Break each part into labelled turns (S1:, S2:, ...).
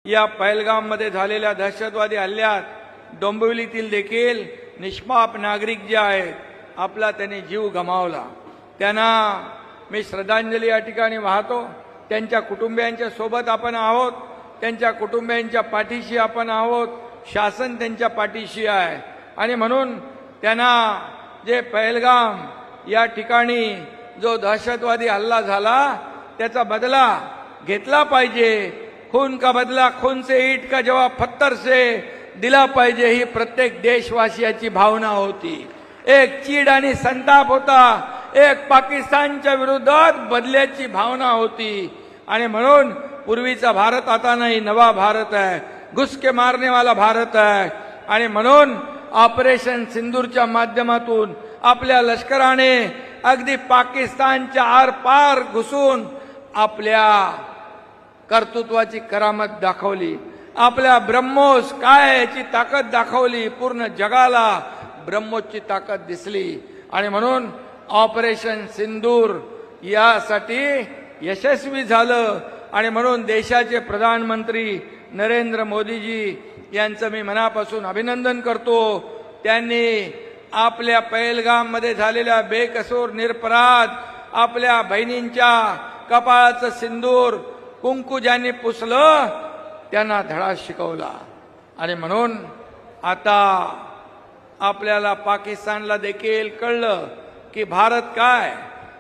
S1: या पहलगाममध्ये झालेल्या दहशतवादी हल्ल्यात डोंबिवलीतील देखील निष्पाप नागरिक जे आहेत आपला त्यांनी जीव गमावला, त्यांना मी श्रद्धांजली या ठिकाणी वाहतो। त्यांच्या कुटुंबियांच्या सोबत आपण आहोत, त्यांच्या कुटुंबियांच्या पाठीशी आपण आहोत, शासन त्यांच्या पाठीशी आहे। आणि म्हणून त्यांना जे पहलगाम या ठिकाणी जो दहशतवादी हल्ला झाला त्याचा बदला घेतला पाहिजे। खून का बदला खून से, ईंट का जवाब पत्थर से दिला पाहिजे, ही प्रत्येक देशवासियाची भावना होती। एक चीड आणि संताप होता, एक पाकिस्तानच्या विरोधात बदल्याची भावना होती। आणि म्हणून पूर्वीचा भारत आता नाही, नवा भारत आहे, घुस के मारने वाला भारत आहे। आणि म्हणून ऑपरेशन सिंदूरच्या माध्यमातून आपल्या लष्कराने अगदी पाकिस्तानच्या आरपार घुसून आपल्या कर्तृत्वाची करामत दाखवली, आपल्या ब्रह्मोस काय याची ताकद दाखवली, पूर्ण जगाला ब्रह्मोसची ताकद दिसली। आणि म्हणून ऑपरेशन सिंदूर यासाठी यशस्वी झालं। आणि म्हणून देशाचे प्रधानमंत्री नरेंद्र मोदीजी यांचं मी मनापासून अभिनंदन करतो। त्यांनी आपल्या पहलगाममध्ये झालेल्या बेकसूर निरपराध आपल्या बहिणींच्या कपाळाचं सिंदूर कुंकू ज्यांनी पुसलं त्यांना धडा शिकवला। आणि म्हणून आता आपल्याला पाकिस्तानला देखील कळलं की भारत काय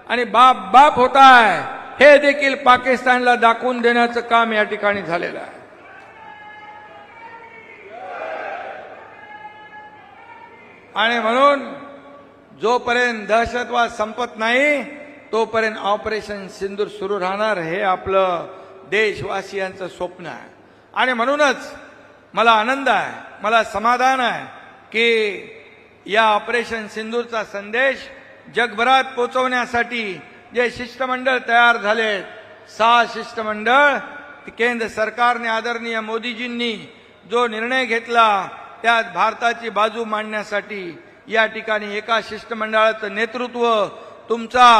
S1: आणि बाप बाप होता आहे, हे देखील पाकिस्तानला दाखवून देण्याचं काम या ठिकाणी झालेलं आहे। आणि म्हणून जोपर्यंत दहशतवाद संपत नाही तोपर्यंत ऑपरेशन सिंदूर सुरू राहणार, हे आपलं देशवासियांचं स्वप्न आहे। आणि म्हणूनच मला आनंद आहे, मला समाधान आहे की या ऑपरेशन सिंदूरचा संदेश जगभरात पोहोचवण्यासाठी जे शिष्टमंडळ तयार झाले, 6 शिष्टमंडळ, केंद्र सरकारने आदरणीय मोदीजींनी जो निर्णय घेतला त्यात भारताची बाजू मांडण्यासाठी या ठिकाणी एका शिष्टमंडळाचं नेतृत्व तुमचा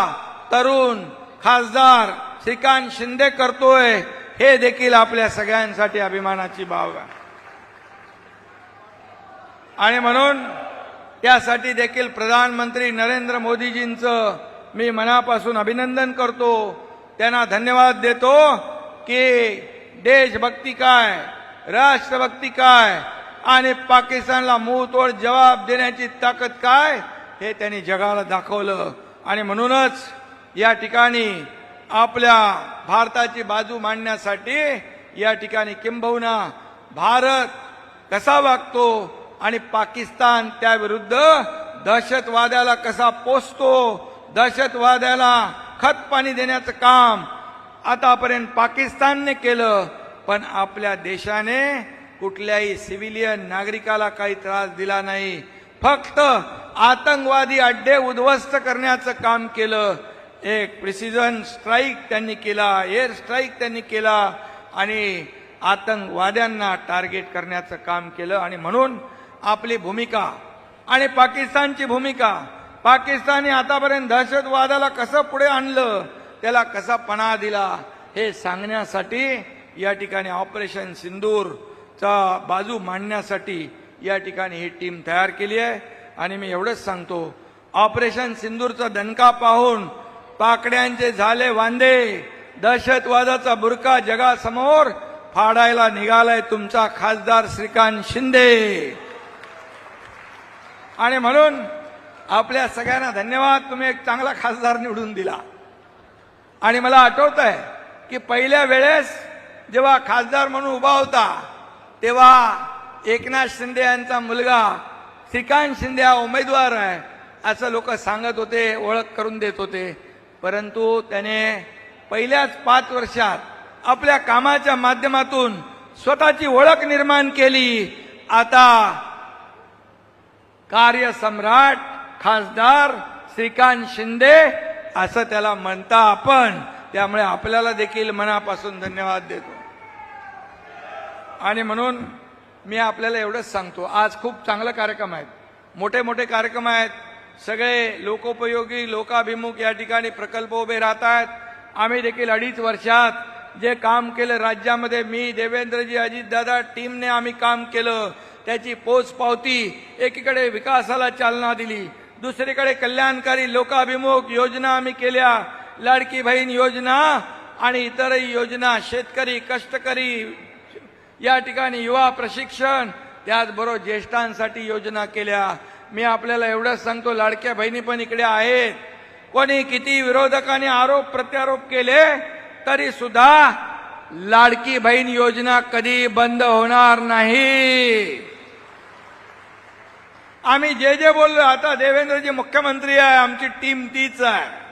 S1: तरुण खासदार श्रीकांत शिंदे करतोय, हे देखील आपल्या सगळ्यांसाठी अभिमानाची बाब आहे। आणि म्हणून त्यासाठी देखील प्रधानमंत्री नरेंद्र मोदीजींचं मी मनापासून अभिनंदन करतो, त्यांना धन्यवाद देतो की देशभक्ती काय, राष्ट्रभक्ती काय आणि पाकिस्तानला मुंहतोड जवाब देण्याची ताकद काय हे त्यांनी जगाला दाखवलं। आणि म्हणूनच या ठिकाणी आपल्या भारताची बाजू मांडण्यासाठी या ठिकाणी किंबहुना भारत कसा वागतो आणि पाकिस्तान त्याविरुद्ध दहशतवादाला कसा पोसतो, दहशतवादाला खतपाणी देण्याचं काम आतापर्यंत पाकिस्तानने केलं, पण आपल्या देशाने कुठल्याही सिव्हिलियन नागरिकाला काही त्रास दिला नाही, फक्त आतंकवादी अड्डे उद्ध्वस्त करण्याचं काम केलं। एक प्रिसिजन स्ट्राईक त्यांनी केला, एअर स्ट्राईक त्यांनी केला आणि आतंकवाद्यांना टार्गेट करण्याचं काम केलं। आणि म्हणून आपली भूमिका आणि पाकिस्तानची भूमिका, पाकिस्तानने आतापर्यंत दहशतवादाला कसं पुढे आणलं, त्याला कसा पनाह दिला, हे सांगण्यासाठी या ठिकाणी ऑपरेशन सिंदूरचा बाजू मांडण्यासाठी या ठिकाणी ही टीम तयार केली आहे। आणि मी एवढंच सांगतो, ऑपरेशन सिंदूरचा दणका पाहून पाकड्यांचे झाले वांदे, दहशतवादाचा बुरका जगासमोर फाडायला निघालाय तुमचा खासदार श्रीकांत शिंदे। आणि म्हणून आपल्या सगळ्यांना धन्यवाद, तुम्ही एक चांगला खासदार निवडून दिला। आणि मला आठवत आहे की पहिल्या वेळेस जेव्हा खासदार म्हणून उभा होता तेव्हा एकनाथ शिंदे यांचा मुलगा श्रीकांत शिंदे हा उमेदवार आहे असं लोक सांगत होते, ओळख करून देत होते। परंतु त्याने पहिल्याच 5 वर्षात आपल्या कामाच्या माध्यमातून स्वतःची ओळख निर्माण केली। आता कार्यसम्राट खासदार श्रीकांत शिंदे असं त्याला म्हणता आपण, त्यामुळे आपल्याला देखील मनापासून धन्यवाद देतो। आणि म्हणून मी आपल्याला एवढंच सांगतो, आज खूप चांगला कार्यक्रम आहेत, मोठे मोठे कार्यक्रम आहेत, सगळे लोकोपयोगी लोकाभिमुख या ठिकाणी प्रकल्प उभे राहत आहेत। आम्ही देखील 2.5 वर्षात जे काम केलं राज्यामध्ये, मी देवेंद्रजी अजितदादा टीमने आम्ही काम केलं, त्याची पोचपावती. एकीकडे विकासाला चालना दिली, दुसरीकडे कल्याणकारी लोकाभिमुख योजना आम्ही केल्या, लाडकी बहीण योजना आणि इतरही योजना, शेतकरी, कष्टकरी, या ठिकाणी युवा प्रशिक्षण, त्याचबरोबर ज्येष्ठांसाठी योजना केल्या. मी आपल्याला एवढंच सांगतो, लाडक्या बहिणी पण इकडे आहेत. कोणी किती विरोधकांनी आरोप प्रत्यारोप केले तरी सुद्धा लाडकी बहीण योजना कधी बंद होणार नाही. आम्ही जे जे बोललो, आता देवेंद्रजी मुख्यमंत्री आहे, आमची टीम तीच आहे.